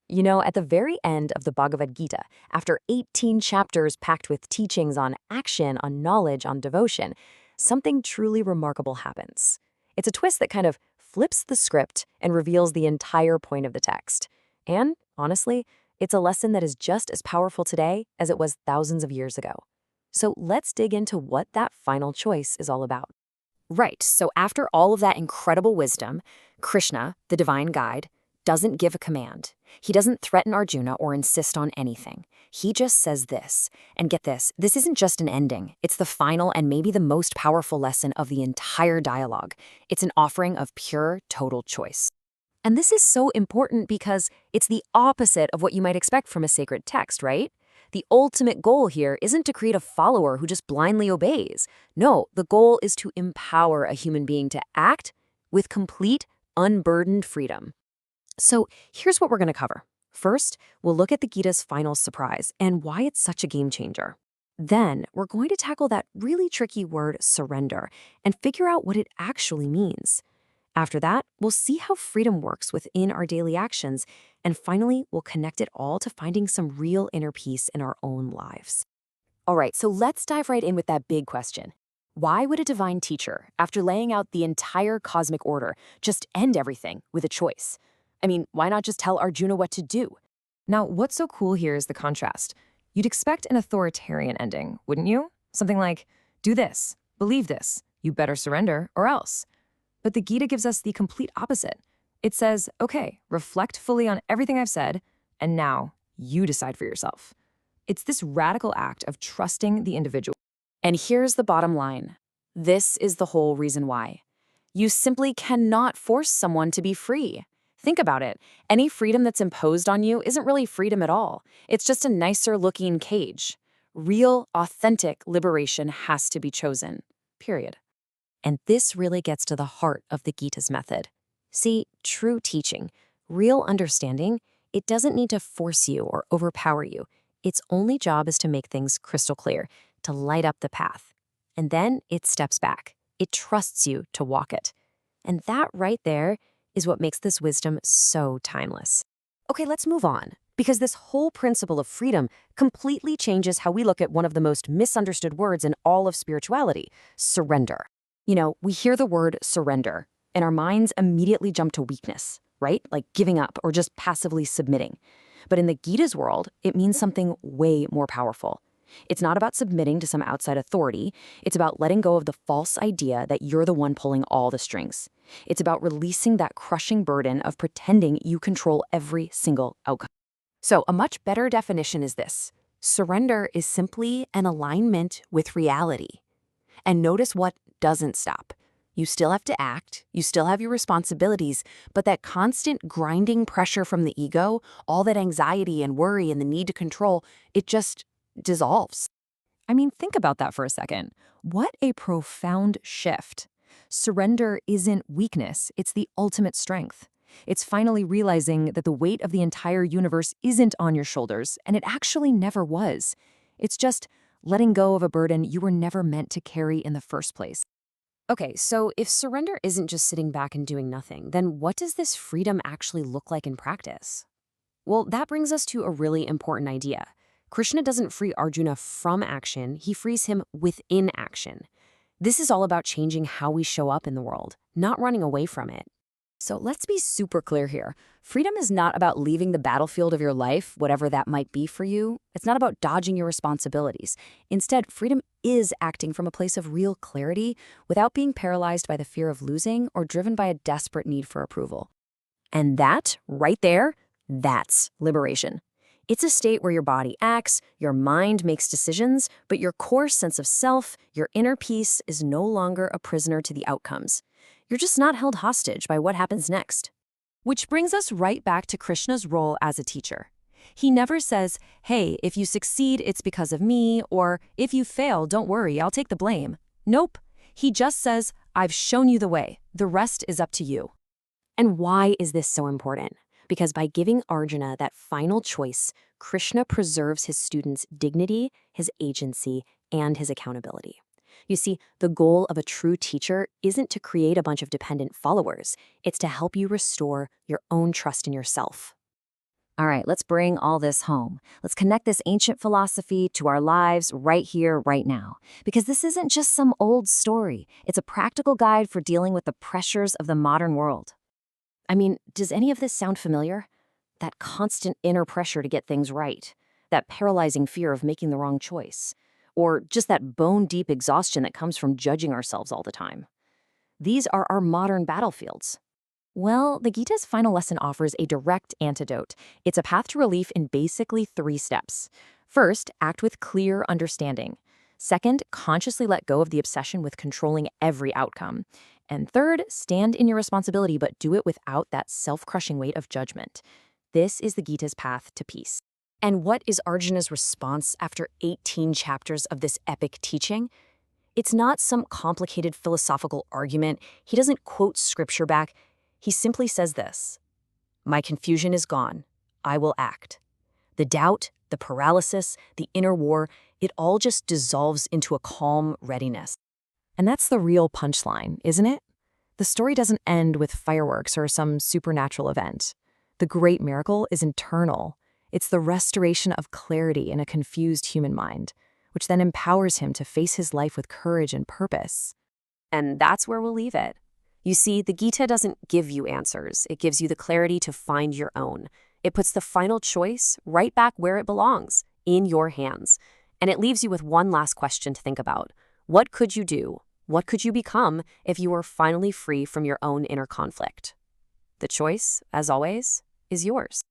You know, at the very end of the Bhagavad Gita, after 18 chapters packed with teachings on action, on knowledge, on devotion, something truly remarkable happens. It's a twist that kind of flips the script and reveals the entire point of the text. And, honestly, it's a lesson that is just as powerful today as it was thousands of years ago. So let's dig into what that final choice is all about. Right, so after all of that incredible wisdom, Krishna, the divine guide, doesn't give a command. He doesn't threaten Arjuna or insist on anything. He just says this. And get this isn't just an ending. It's the final and maybe the most powerful lesson of the entire dialogue. It's an offering of pure, total choice. And this is so important because it's the opposite of what you might expect from a sacred text, right? The ultimate goal here isn't to create a follower who just blindly obeys. No, the goal is to empower a human being to act with complete, unburdened freedom. So here's what we're going to cover. First, we'll look at the Gita's final surprise and why it's such a game changer. Then, we're going to tackle that really tricky word surrender and figure out what it actually means. After that, we'll see how freedom works within our daily actions. And finally, we'll connect it all to finding some real inner peace in our own lives. All right, so let's dive right in with that big question. Why would a divine teacher, after laying out the entire cosmic order, just end everything with a choice? I mean, why not just tell Arjuna what to do? Now, what's so cool here is the contrast. You'd expect an authoritarian ending, wouldn't you? Something like, do this, believe this, you better surrender or else. But the Gita gives us the complete opposite. It says, okay, reflect fully on everything I've said, and now you decide for yourself. It's this radical act of trusting the individual. And here's the bottom line. This is the whole reason why. You simply cannot force someone to be free. Think about it. Any freedom that's imposed on you isn't really freedom at all. It's just a nicer looking cage. Real, authentic liberation has to be chosen. Period. And this really gets to the heart of the Gita's method. See, true teaching, real understanding, it doesn't need to force you or overpower you. Its only job is to make things crystal clear, to light up the path. And then it steps back. It trusts you to walk it. And that right there is what makes this wisdom so timeless. Okay, let's move on, because this whole principle of freedom completely changes how we look at one of the most misunderstood words in all of spirituality, surrender. You know, we hear the word surrender, and our minds immediately jump to weakness, right? Like giving up or just passively submitting. But in the Gita's world, it means something way more powerful. It's not about submitting to some outside authority. It's about letting go of the false idea that you're the one pulling all the strings. It's about releasing that crushing burden of pretending you control every single outcome. So a much better definition is this. Surrender is simply an alignment with reality. And notice what doesn't stop. You still have to act, you still have your responsibilities, but that constant grinding pressure from the ego, all that anxiety and worry and the need to control, it just dissolves. I mean, think about that for a second. What a profound shift. Surrender isn't weakness, it's the ultimate strength. It's finally realizing that the weight of the entire universe isn't on your shoulders, and it actually never was. It's just letting go of a burden you were never meant to carry in the first place. Okay, so if surrender isn't just sitting back and doing nothing, then what does this freedom actually look like in practice? Well, that brings us to a really important idea. Krishna doesn't free Arjuna from action, he frees him within action. This is all about changing how we show up in the world, not running away from it. So let's be super clear here. Freedom is not about leaving the battlefield of your life, whatever that might be for you. It's not about dodging your responsibilities. Instead, freedom is acting from a place of real clarity without being paralyzed by the fear of losing or driven by a desperate need for approval. And that, right there, that's liberation. It's a state where your body acts, your mind makes decisions, but your core sense of self, your inner peace, is no longer a prisoner to the outcomes. You're just not held hostage by what happens next. Which brings us right back to Krishna's role as a teacher. He never says, hey, if you succeed, it's because of me, or if you fail, don't worry, I'll take the blame. Nope. He just says, I've shown you the way. The rest is up to you. And why is this so important? Because by giving Arjuna that final choice, Krishna preserves his student's dignity, his agency, and his accountability. You see, the goal of a true teacher isn't to create a bunch of dependent followers. It's to help you restore your own trust in yourself. All right, let's bring all this home. Let's connect this ancient philosophy to our lives right here, right now. Because this isn't just some old story. It's a practical guide for dealing with the pressures of the modern world. I mean, does any of this sound familiar? That constant inner pressure to get things right. That paralyzing fear of making the wrong choice. Or just that bone-deep exhaustion that comes from judging ourselves all the time. These are our modern battlefields. Well, the Gita's final lesson offers a direct antidote. It's a path to relief in basically 3 steps. First, act with clear understanding. Second, consciously let go of the obsession with controlling every outcome. And third, stand in your responsibility but do it without that self-crushing weight of judgment. This is the Gita's path to peace. And what is Arjuna's response after 18 chapters of this epic teaching? It's not some complicated philosophical argument. He doesn't quote scripture back. He simply says this: "My confusion is gone. I will act." The doubt, the paralysis, the inner war, it all just dissolves into a calm readiness. And that's the real punchline, isn't it? The story doesn't end with fireworks or some supernatural event. The great miracle is internal. It's the restoration of clarity in a confused human mind, which then empowers him to face his life with courage and purpose. And that's where we'll leave it. You see, the Gita doesn't give you answers. It gives you the clarity to find your own. It puts the final choice right back where it belongs, in your hands. And it leaves you with one last question to think about. What could you do? What could you become if you were finally free from your own inner conflict? The choice, as always, is yours.